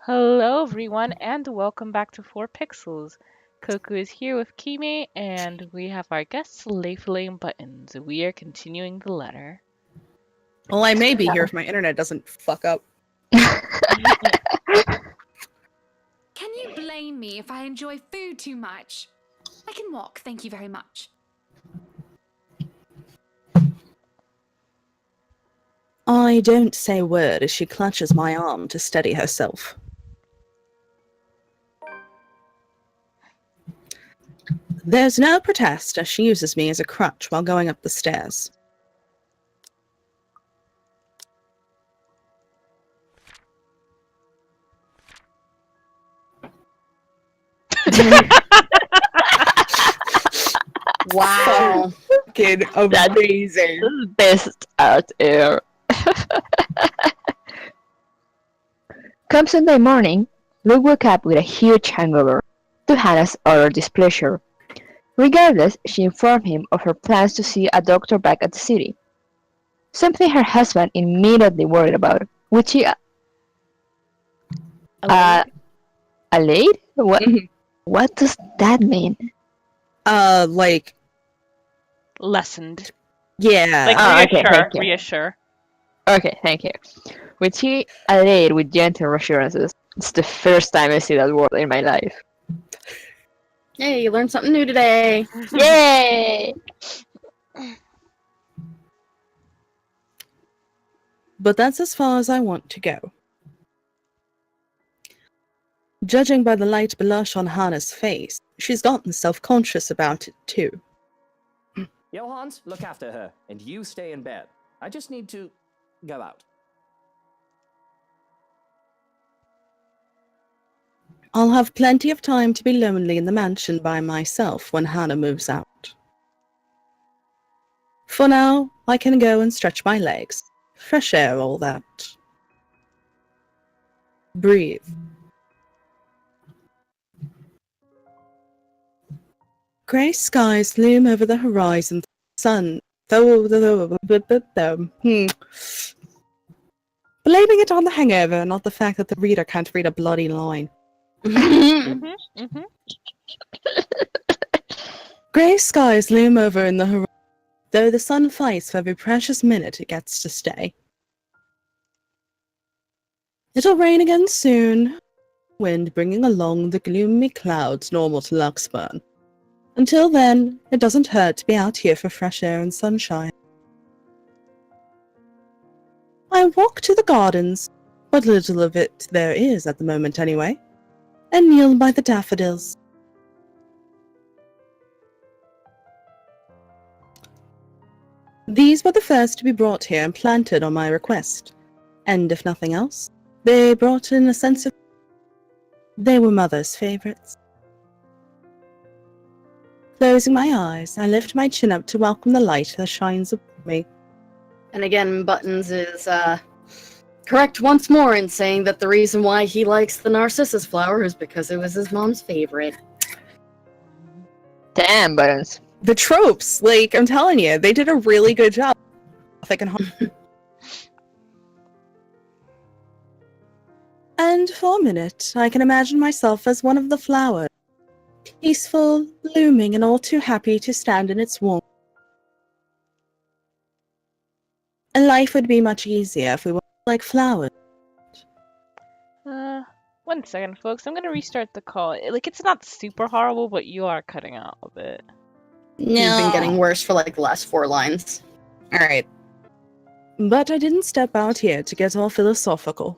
Hello, everyone, and welcome back to 4pixels. Koku is here with Kime, and we have our guest, Layfilay and Buttons. We are continuing the letter. Well, I may be here if my internet doesn't fuck up. Can you blame me if I enjoy food too much? I can walk, thank you very much. I don't say a word as she clutches my arm to steady herself. There's no protest as she uses me as a crutch while going up the stairs. Wow. Fucking amazing. This is best out there. Come Sunday morning, Luke woke up with a huge hangover, to Hannah's utter displeasure. Regardless, she informed him of her plans to see a doctor back at the city. Something her husband immediately worried about, which he allayed? What does that mean? Like, Lessened. yeah. Like, okay, thank you. reassure. Okay, thank you. Which he allayed with gentle reassurances. It's the first time I see that word in my life. Hey, you learned something new today. Yay! But that's as far as I want to go. Judging by the light blush on Hannah's face, she's gotten self-conscious about it too. Johans, look after her, and you stay in bed. I just need to go out. I'll have plenty of time to be lonely in the mansion by myself when Hannah moves out. For now, I can go and stretch my legs. Fresh air, all that. Breathe. Grey skies loom over the horizon. Sun. Blaming it on the hangover, not the fact that the reader can't read a bloody line. Grey skies loom over in the horizon, though the sun fights for every precious minute it gets to stay. It'll rain again soon, wind bringing along the gloomy clouds normal to Luxburn. Until then, it doesn't hurt to be out here for fresh air and sunshine. I walk to the gardens, what little of it there is at the moment anyway, and kneel by the daffodils. These were the first to be brought here and planted on my request, and if nothing else, they brought in a sense of... They were Mother's favorites. Closing my eyes, I lift my chin up to welcome the light that shines upon me. And again, Buttons is correct once more in saying that the reason why he likes the narcissus flower is because it was his mom's favorite. Damn, Buttons. The tropes, like, I'm telling you, they did a really good job. And for a minute, I can imagine myself as one of the flowers, peaceful, blooming, and all too happy to stand in its warmth. And life would be much easier if we were like flowers. 1 second, folks. I'm gonna restart the call. Like, it's not super horrible, but you are cutting out a bit. He's been getting worse for like the last 4 lines. Alright. But I didn't step out here to get all philosophical.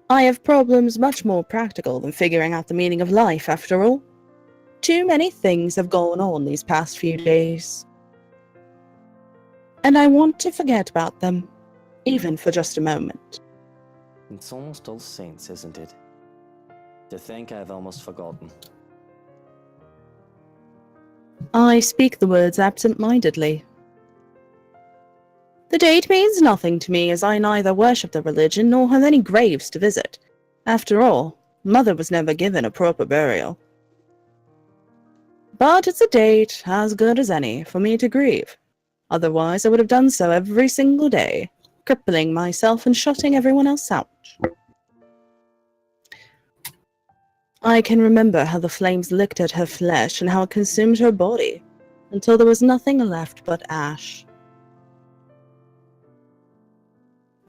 I have problems much more practical than figuring out the meaning of life, after all. Too many things have gone on these past few days. And I want to forget about them, even for just a moment. It's almost All Saints, isn't it? To think I've almost forgotten. I speak the words absent-mindedly. The date means nothing to me, as I neither worship the religion nor have any graves to visit. After all, Mother was never given a proper burial. But it's a date, as good as any, for me to grieve. Otherwise, I would have done so every single day, crippling myself and shutting everyone else out. I can remember how the flames licked at her flesh and how it consumed her body, until there was nothing left but ash.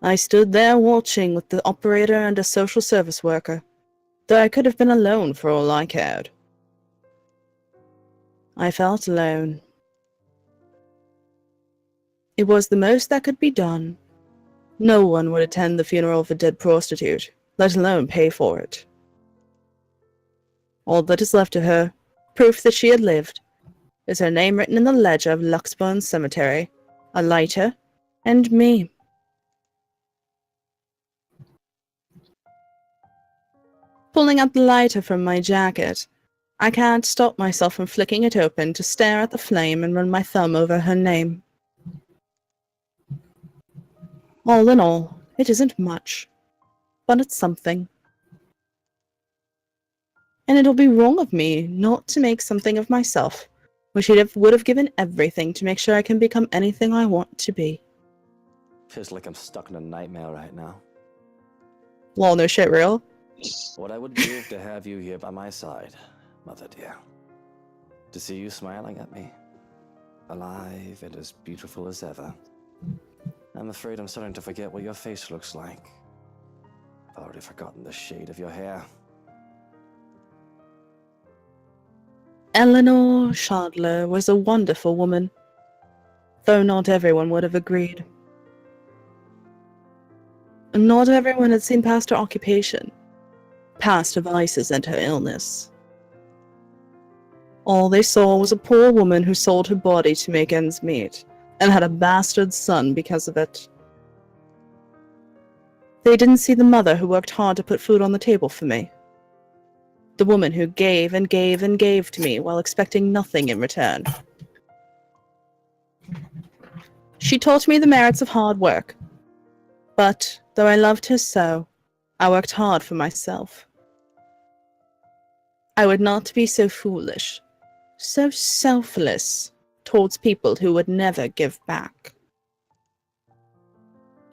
I stood there watching with the operator and a social service worker, though I could have been alone for all I cared. I felt alone. It was the most that could be done. No one would attend the funeral of a dead prostitute, let alone pay for it. All that is left to her, proof that she had lived, is her name written in the ledger of Luxburn Cemetery, a lighter, and me. Pulling out the lighter from my jacket, I can't stop myself from flicking it open to stare at the flame and run my thumb over her name. All in all, it isn't much, but it's something. And it'll be wrong of me not to make something of myself, which would have given everything to make sure I can become anything I want to be. Feels like I'm stuck in a nightmare right now. Lol, no shit, real? What I would give to have you here by my side, Mother dear. To see you smiling at me. Alive and as beautiful as ever. I'm afraid I'm starting to forget what your face looks like. I've already forgotten the shade of your hair. Eleanor Shadler was a wonderful woman, though not everyone would have agreed. Not everyone had seen past her occupation, past her vices and her illness. All they saw was a poor woman who sold her body to make ends meet, and had a bastard son because of it. They didn't see the mother who worked hard to put food on the table for me. The woman who gave and gave and gave to me while expecting nothing in return. She taught me the merits of hard work, but though I loved her so, I worked hard for myself. I would not be so foolish, so selfless towards people who would never give back.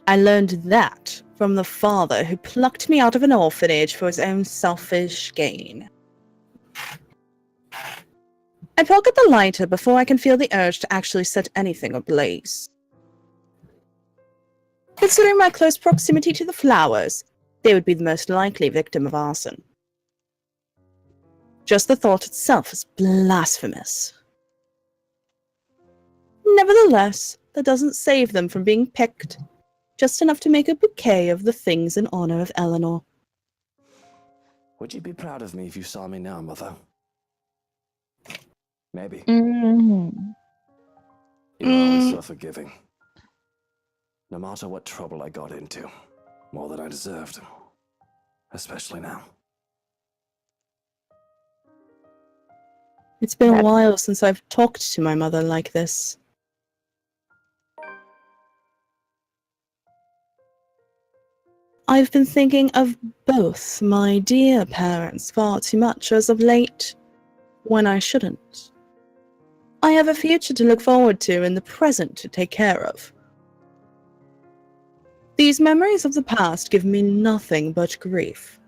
I learned that from the father who plucked me out of an orphanage for his own selfish gain. I pocket the lighter before I can feel the urge to actually set anything ablaze. Considering my close proximity to the flowers, they would be the most likely victim of arson. Just the thought itself is blasphemous. Nevertheless, that doesn't save them from being picked, just enough to make a bouquet of the things in honor of Eleanor. Would you be proud of me if you saw me now, Mother? Maybe. Mm. You're always so forgiving. No matter what trouble I got into, more than I deserved. Especially now. It's been a while since I've talked to my mother like this. I've been thinking of both my dear parents far too much as of late, when I shouldn't. I have a future to look forward to and the present to take care of. These memories of the past give me nothing but grief.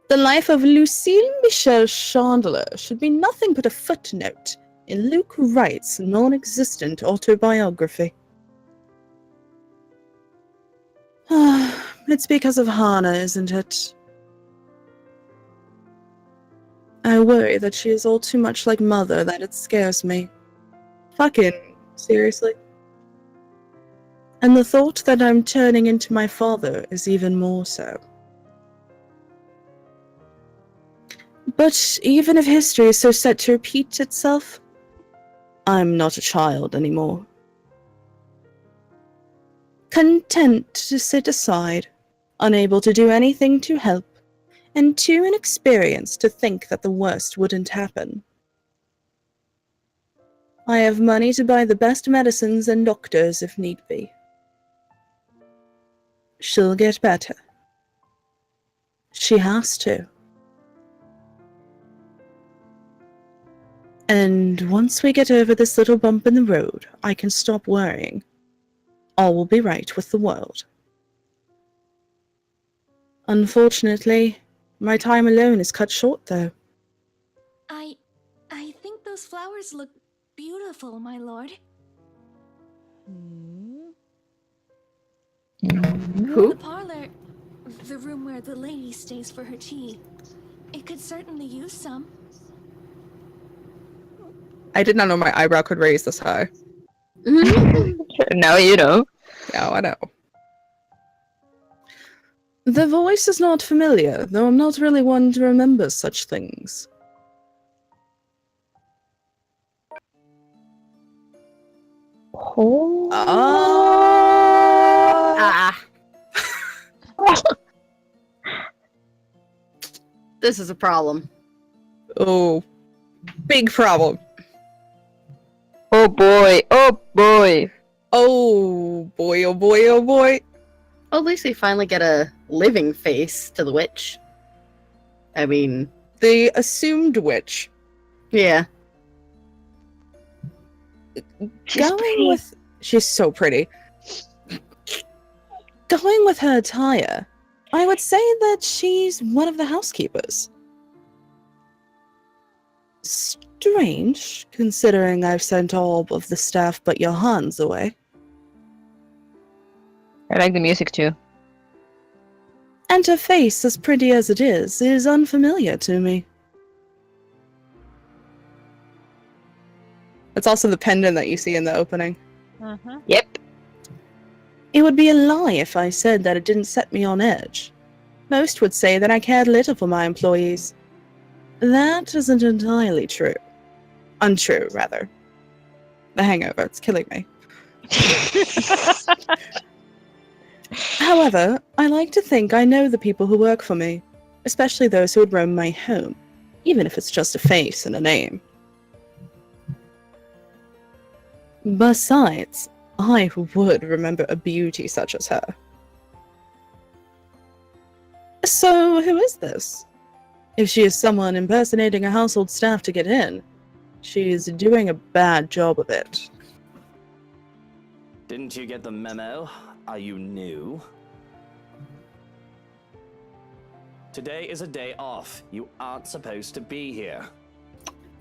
The life of Lucille Michelle Chandler should be nothing but a footnote in Luke Wright's non-existent autobiography. It's because of Hannah, isn't it? I worry that she is all too much like Mother that it scares me. Fucking seriously. And the thought that I'm turning into my father is even more so. But even if history is so set to repeat itself, I'm not a child anymore. Content to sit aside, unable to do anything to help, and too inexperienced to think that the worst wouldn't happen. I have money to buy the best medicines and doctors if need be. She'll get better. She has to. And once we get over this little bump in the road, I can stop worrying. all will be right with the world. Unfortunately, my time alone is cut short, though. I think those flowers look beautiful, my lord. Hmm. The Who? parlor, the room where the lady stays for her tea. It could certainly use some. I did not know my eyebrow could raise this high. Now you know. Now I know. The voice is not familiar, though I'm not really one to remember such things. Oh. Ah. This is a problem. Oh, big problem. Oh boy. Oh boy. Oh boy, oh boy, oh boy. Well, at least we finally get a living face to the witch. I mean, The assumed witch. yeah. She's pretty. She's so pretty. Going with her attire, I would say that she's one of the housekeepers. Strange, considering I've sent all of the staff but Johan's away. I like the music too. And her face, as pretty as it is unfamiliar to me. It's also the pendant that you see in the opening. Mhm. Yep. It would be a lie if I said that it didn't set me on edge. Most would say that I cared little for my employees. That isn't entirely true. Untrue, rather. The hangover, it's killing me. However, I like to think I know the people who work for me, especially those who would roam my home, even if it's just a face and a name. Besides, I would remember a beauty such as her. So, who is this? If she is someone impersonating a household staff to get in, she is doing a bad job of it. Didn't you get the memo? Are you new? Today is a day off. You aren't supposed to be here.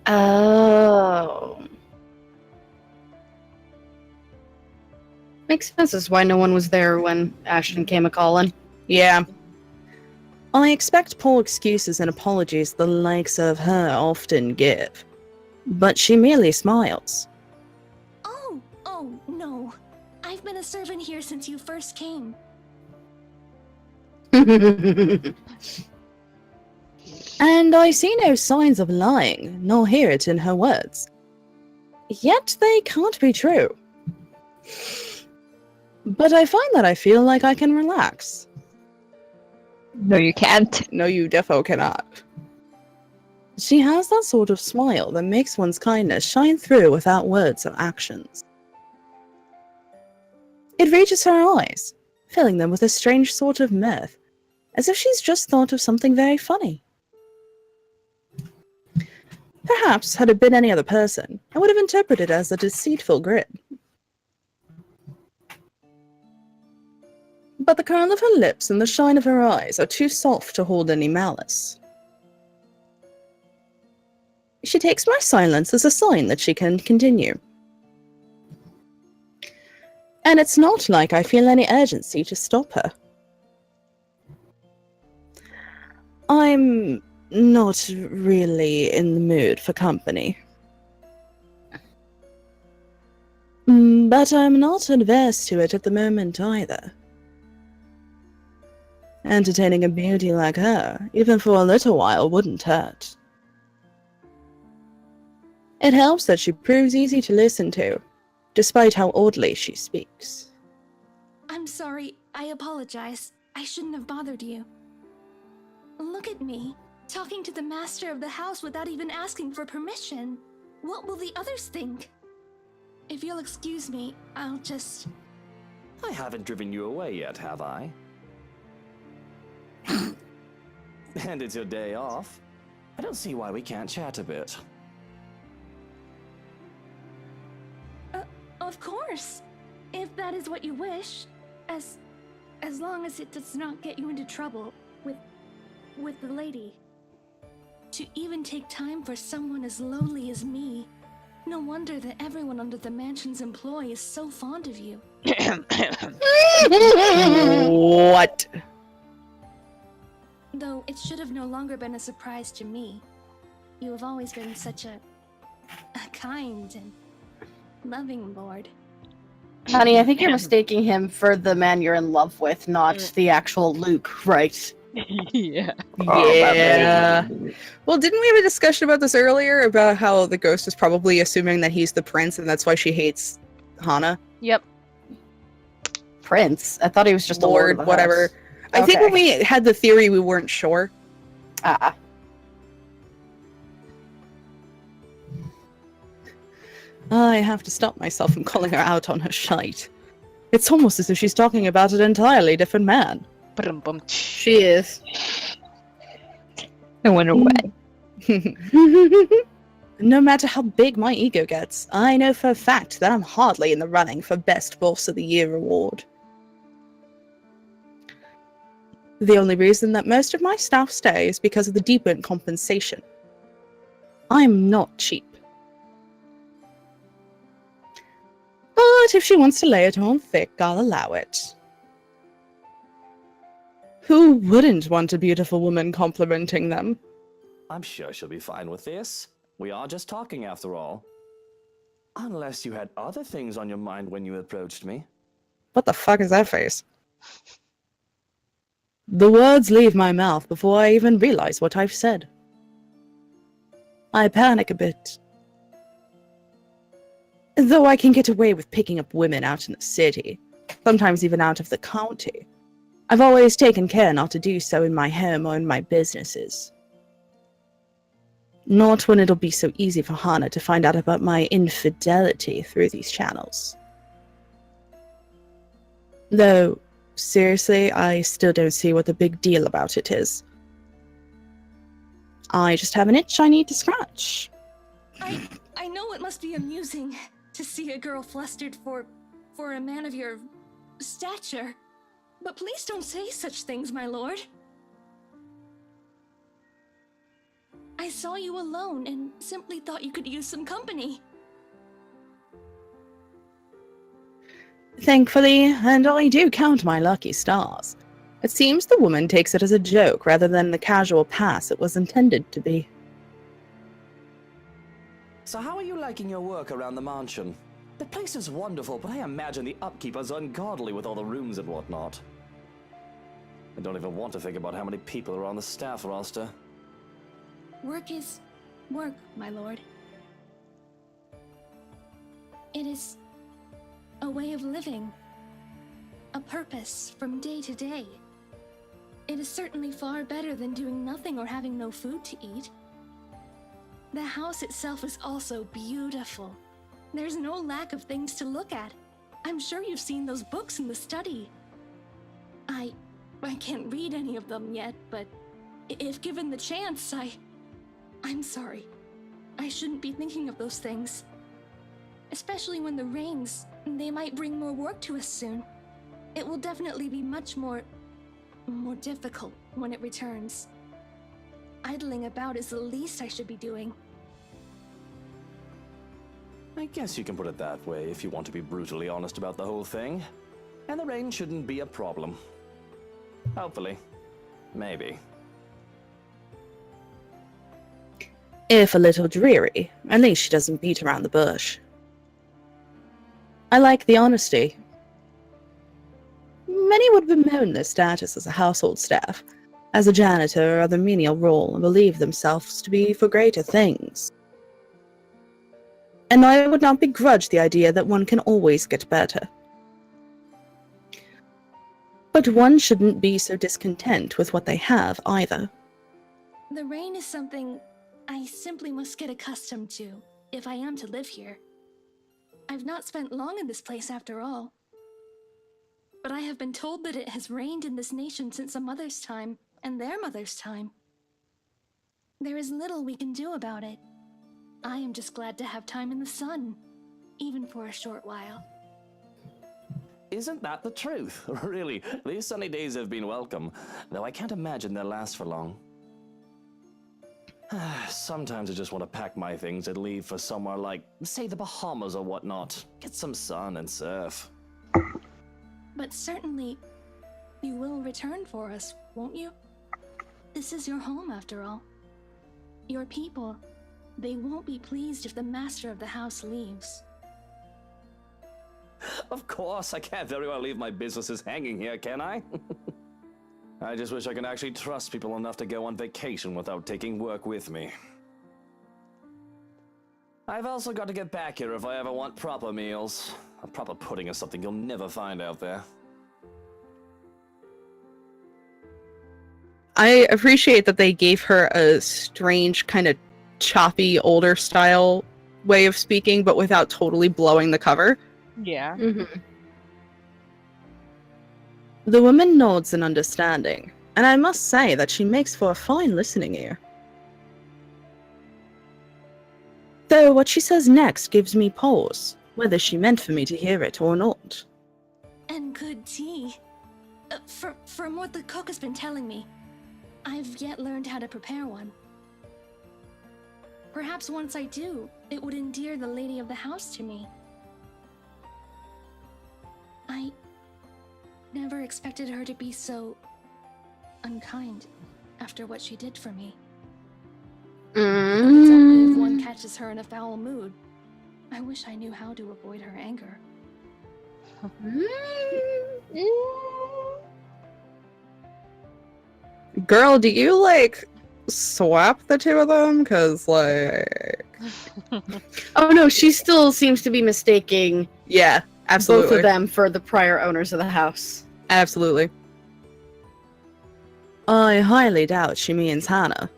Oh. Makes sense as why no one was there when Ashton came a-calling. Yeah. I expect poor excuses and apologies the likes of her often give. But she merely smiles. Oh, no. I've been a servant here since you first came. And I see no signs of lying, nor hear it in her words. Yet they can't be true. But I find that I feel like I can relax. No, you can't. No, you defo cannot. She has that sort of smile that makes one's kindness shine through without words or actions. It reaches her eyes, filling them with a strange sort of mirth, as if she's just thought of something very funny. Perhaps, had it been any other person, I would have interpreted it as a deceitful grin. But the curl of her lips and the shine of her eyes are too soft to hold any malice. She takes my silence as a sign that she can continue. And it's not like I feel any urgency to stop her. I'm not really in the mood for company. But I'm not adverse to it at the moment either. Entertaining a beauty like her, even for a little while, wouldn't hurt. It helps that she proves easy to listen to, despite how oddly she speaks. I'm sorry. I apologize. I shouldn't have bothered you. Look at me, talking to the master of the house without even asking for permission. What will the others think? If you'll excuse me, I'll just... I haven't driven you away yet, have I? And it's your day off. I don't see why we can't chat a bit. Of course. If that is what you wish, as long as it does not get you into trouble with the lady. To even take time for someone as lowly as me. No wonder that everyone under the mansion's employ is so fond of you. What? Though it should have no longer been a surprise to me. You have always been such a kind and loving lord. Honey, I think you're mistaking him for the man you're in love with, not the actual Luke, right? Yeah. Yeah. Well, didn't we have a discussion about this earlier? About how the ghost is probably assuming that he's the prince and that's why she hates Hana? Yep. Prince? I thought he was just a lord of the whatever. house. I think when Okay. we had the theory, we weren't sure. Ah. I have to stop myself from calling her out on her shite. It's almost as if she's talking about an entirely different man. Brum-bum. She is. I wonder why. No matter how big my ego gets, I know for a fact that I'm hardly in the running for Best Boss of the Year award. The only reason that most of my staff stay is because of the decent compensation. I'm not cheap. But if she wants to lay it on thick, I'll allow it. Who wouldn't want a beautiful woman complimenting them? I'm sure she'll be fine with this. We are just talking after all. Unless you had other things on your mind when you approached me. What the fuck is that face? The words leave my mouth before I even realize what I've said. I panic a bit. Though I can get away with picking up women out in the city, sometimes even out of the county, I've always taken care not to do so in my home or in my businesses. Not when it'll be so easy for Hana to find out about my infidelity through these channels. Though, seriously, I still don't see what the big deal about it is. I just have an itch I need to scratch. I know it must be amusing to see a girl flustered for a man of your stature. But please don't say such things, my lord. I saw you alone and simply thought you could use some company. Thankfully, and I do count my lucky stars, it seems the woman takes it as a joke rather than the casual pass it was intended to be. So how are you liking your work around the mansion? The place is wonderful, but I imagine the upkeep is ungodly with all the rooms and whatnot. I don't even want to think about how many people are on the staff roster. Work is work, my lord. It is a way of living, a purpose from day to day. It is certainly far better than doing nothing or having no food to eat. The house itself is also beautiful. There's no lack of things to look at. I'm sure you've seen those books in the study. I can't read any of them yet, but if given the chance, I'm sorry. I shouldn't be thinking of those things. Especially when the rains, they might bring more work to us soon. It will definitely be much more difficult when it returns. Idling about is the least I should be doing. I guess you can put it that way if you want to be brutally honest about the whole thing. And the rain shouldn't be a problem. Hopefully. Maybe. If a little dreary, at least she doesn't beat around the bush. I like the honesty. Many would bemoan their status as a household staff, as a janitor or other menial role, and believe themselves to be for greater things. And I would not begrudge the idea that one can always get better. But one shouldn't be so discontent with what they have either. The rain is something I simply must get accustomed to if I am to live here. I've not spent long in this place after all. But I have been told that it has rained in this nation since a mother's time and their mother's time. There is little we can do about it. I am just glad to have time in the sun, even for a short while. Isn't that the truth? Really, these sunny days have been welcome, though I can't imagine they'll last for long. Sometimes I just want to pack my things and leave for somewhere like, say, the Bahamas or whatnot. Get some sun and surf. But certainly, you will return for us, won't you? This is your home, after all. Your people, they won't be pleased if the master of the house leaves. Of course, I can't very well leave my businesses hanging here, can I? I just wish I could actually trust people enough to go on vacation without taking work with me. I've also got to get back here if I ever want proper meals. A proper pudding is something you'll never find out there. I appreciate that they gave her a strange, kind of choppy, older style way of speaking, but without totally blowing the cover. Yeah. Mm-hmm. The woman nods in understanding, and I must say that she makes for a fine listening ear. Though what she says next gives me pause, whether she meant for me to hear it or not. And good tea. From what the cook has been telling me, I've yet learned how to prepare one. Perhaps once I do, it would endear the lady of the house to me. I never expected her to be so unkind after what she did for me. It's only if one catches her in a foul mood. I wish I knew how to avoid her anger. Girl, do you, like, swap the two of them? Cause, like... Oh no, she still seems to be mistaking Yeah, absolutely. both of them for the prior owners of the house. Absolutely. I highly doubt she means Hannah.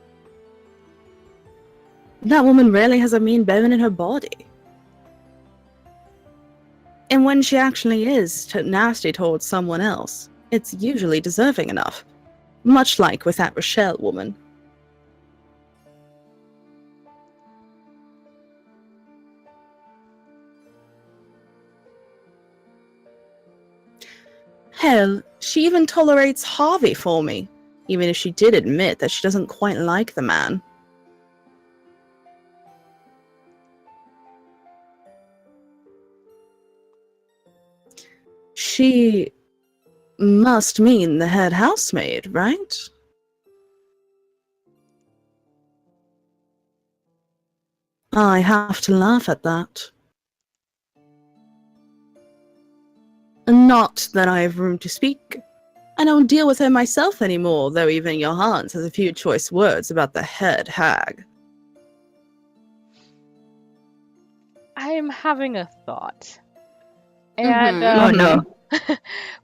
That woman really has a mean bone in her body. And when she actually is nasty towards someone else, it's usually deserving enough. Much like with that Rochelle woman. Hell, she even tolerates Harvey for me, even if she did admit that she doesn't quite like the man. She must mean the head housemaid, right? I have to laugh at that. Not that I have room to speak. I don't deal with her myself anymore, though even Johannes has a few choice words about the head hag. I'm having a thought. And Oh no.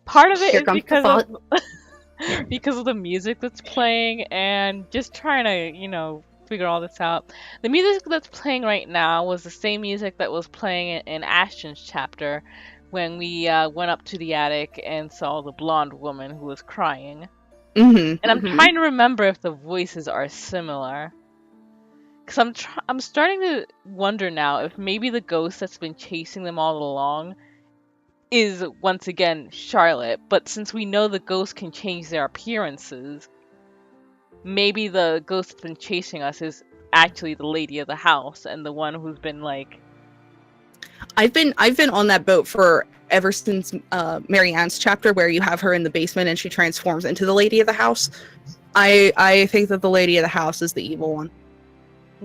part of it Here is comes the because thought. of because of the music that's playing and just trying to, figure all this out. The music that's playing right now was the same music that was playing in Ashton's chapter when we went up to the attic and saw the blonde woman who was crying. Mm-hmm. And I'm trying to remember if the voices are similar. Because I'm starting to wonder now if maybe the ghost that's been chasing them all along is once again Charlotte, but since we know the ghost can change their appearances, maybe the ghost that's been chasing us is actually the lady of the house and the one who's been like... I've been on that boat for ever since Mary Ann's chapter where you have her in the basement and she transforms into the lady of the house. I think that the lady of the house is the evil one.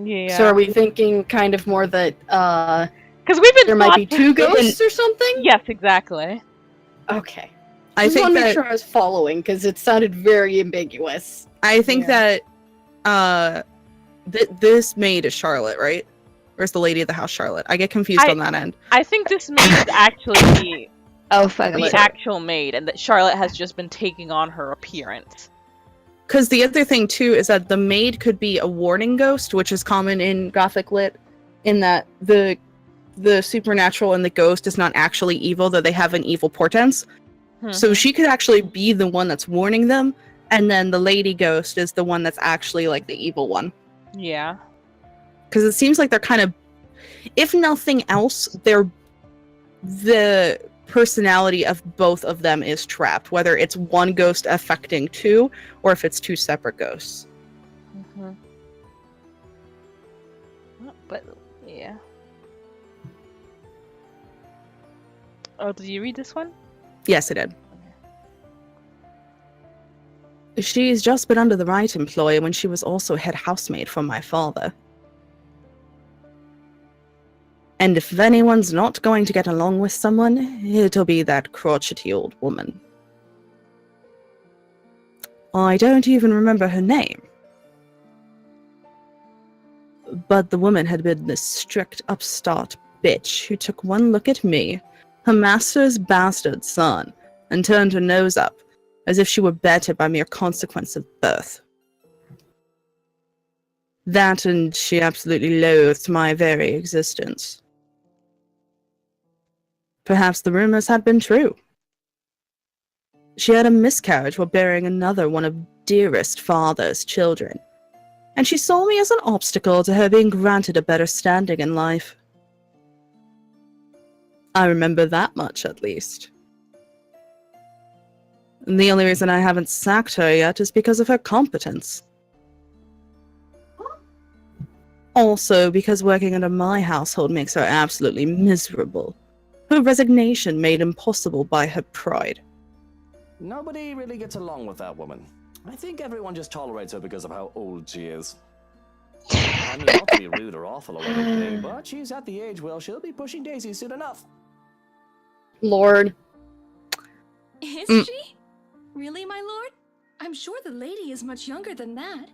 Yeah. So are we thinking kind of more that because we've been there might be two ghosts or something? Yes, exactly. Okay. I Just think want to that make sure I was following because it sounded very ambiguous. I think that this maid is Charlotte, right? Or is the lady of the house Charlotte? I get confused on that end. I think this maid is actually Oh fuck. the actual maid, and that Charlotte has just been taking on her appearance. Because the other thing too is that the maid could be a warning ghost, which is common in Gothic lit, in that the supernatural and the ghost is not actually evil, though they have an evil portents. So she could actually be the one that's warning them, and then the lady ghost is the one that's actually like the evil one. Yeah. Because it seems like they're kind of, if nothing else, they're the personality of both of them is trapped, whether it's one ghost affecting two or if it's two separate ghosts. Mm-hmm. But yeah. Oh, did you read this one? Yes, I did. She's just been under the right employer when she was also head housemaid for my father. And if anyone's not going to get along with someone, it'll be that crotchety old woman. I don't even remember her name. But the woman had been this strict upstart bitch who took one look at me, her master's bastard son, and turned her nose up, as if she were better by mere consequence of birth. That, and she absolutely loathed my very existence. Perhaps the rumors had been true. She had a miscarriage while bearing another one of dearest father's children, and she saw me as an obstacle to her being granted a better standing in life. I remember that much, at least. And the only reason I haven't sacked her yet is because of her competence. Also, because working under my household makes her absolutely miserable. Her resignation made impossible by her pride. Nobody really gets along with that woman. I think everyone just tolerates her because of how old she is. I mean, not to be rude or awful or anything, but she's at the age where she'll be pushing daisies soon enough. Lord. Is Mm. she? Really, my lord? I'm sure the lady is much younger than that.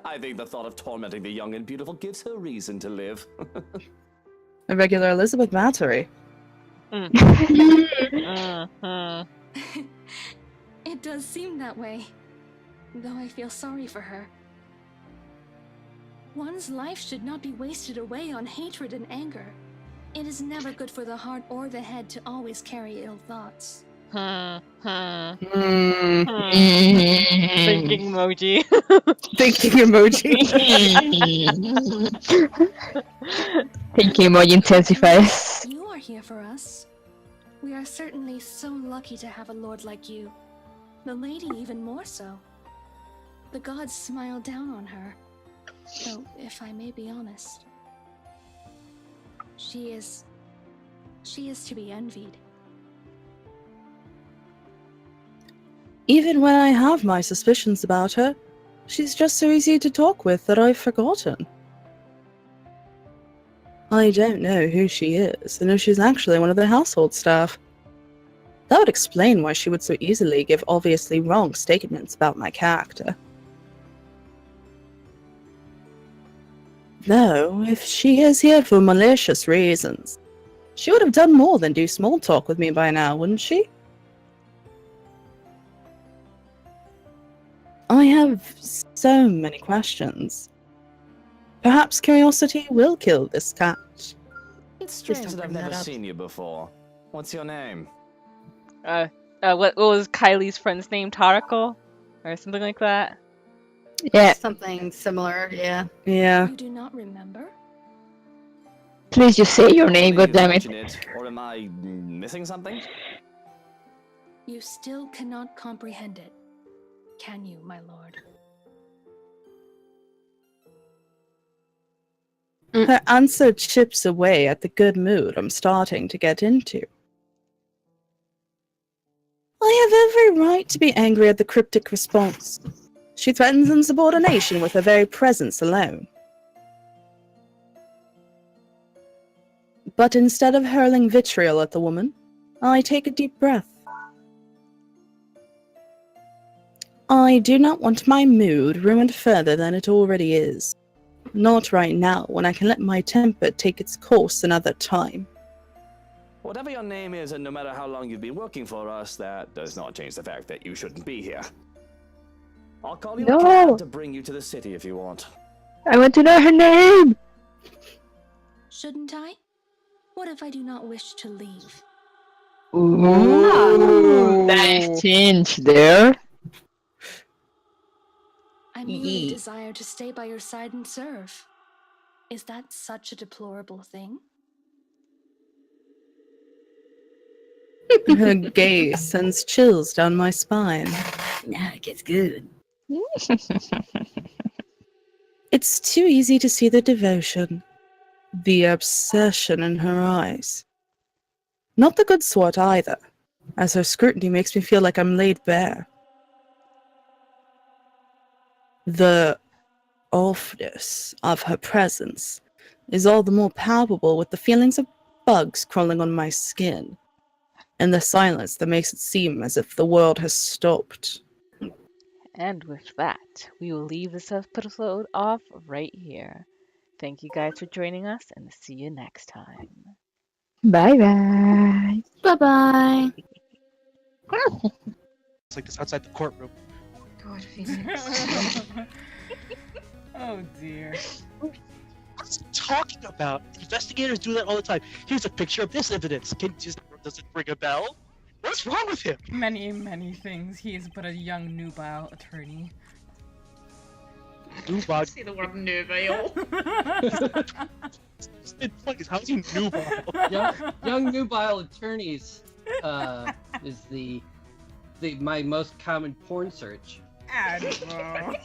I think the thought of tormenting the young and beautiful gives her reason to live. A regular Elizabeth Battery. Mm-hmm. It does seem that way, though I feel sorry for her. One's life should not be wasted away on hatred and anger. It is never good for the heart or the head to always carry ill thoughts. Thinking emoji. Thinking emoji. Thinking emoji intensifies. You are here for us. We are certainly so lucky to have a lord like you. The lady even more so. The gods smile down on her. Though, if I may be honest, she is to be envied. Even when I have my suspicions about her, she's just so easy to talk with that I've forgotten. I don't know who she is, and if she's actually one of the household staff. That would explain why she would so easily give obviously wrong statements about my character. Though, if she is here for malicious reasons, she would have done more than do small talk with me by now, wouldn't she? I have so many questions. Perhaps curiosity will kill this cat. It's strange don't that I've bring never that up. seen you before. What's your name? What was Kylie's friend's name? Tarako? Or something like that? Yeah, Something similar, yeah. Yeah. You do not remember? please just say your name, Please goddammit. mention it, or am I missing something? You still cannot comprehend it, can you, my lord? Her answer chips away at the good mood I'm starting to get into. I have every right to be angry at the cryptic response. She threatens insubordination with her very presence alone. But instead of hurling vitriol at the woman, I take a deep breath. I do not want my mood ruined further than it already is. Not right now, when I can let my temper take its course another time. Whatever your name is, and no matter how long you've been working for us, that does not change the fact that you shouldn't be here. I'll call you a No. cab to bring you to the city if you want. I want to know her name! Shouldn't I? What if I do not wish to leave? Ooh, nice change there. I merely desire to stay by your side and serve. Is that such a deplorable thing? Her gaze sends chills down my spine. Now it gets good. It's too easy to see the devotion, the obsession in her eyes. Not the good sort either, as her scrutiny makes me feel like I'm laid bare. The offness of her presence is all the more palpable with the feelings of bugs crawling on my skin, and the silence that makes it seem as if the world has stopped. And with that, we will leave this episode off right here. Thank you guys for joining us, and see you next time. Bye bye. Bye bye. It's like this outside the courtroom. God, Phoenix. Oh dear. What's he talking about? Investigators do that all the time. Here's a picture of this evidence. Does it ring a bell? What's wrong with him? Many things. He is but a young nubile attorney. Nubile. See the word nubile. How is he nubile? Young nubile attorneys is my most common porn search. Admiral.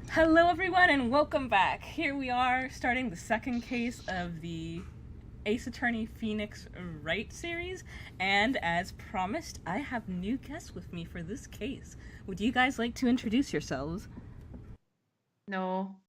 Hello everyone and welcome back. Here we are starting the second case of the Ace Attorney Phoenix Wright series, and as promised, I have new guests with me for this case. Would you guys like to introduce yourselves? No.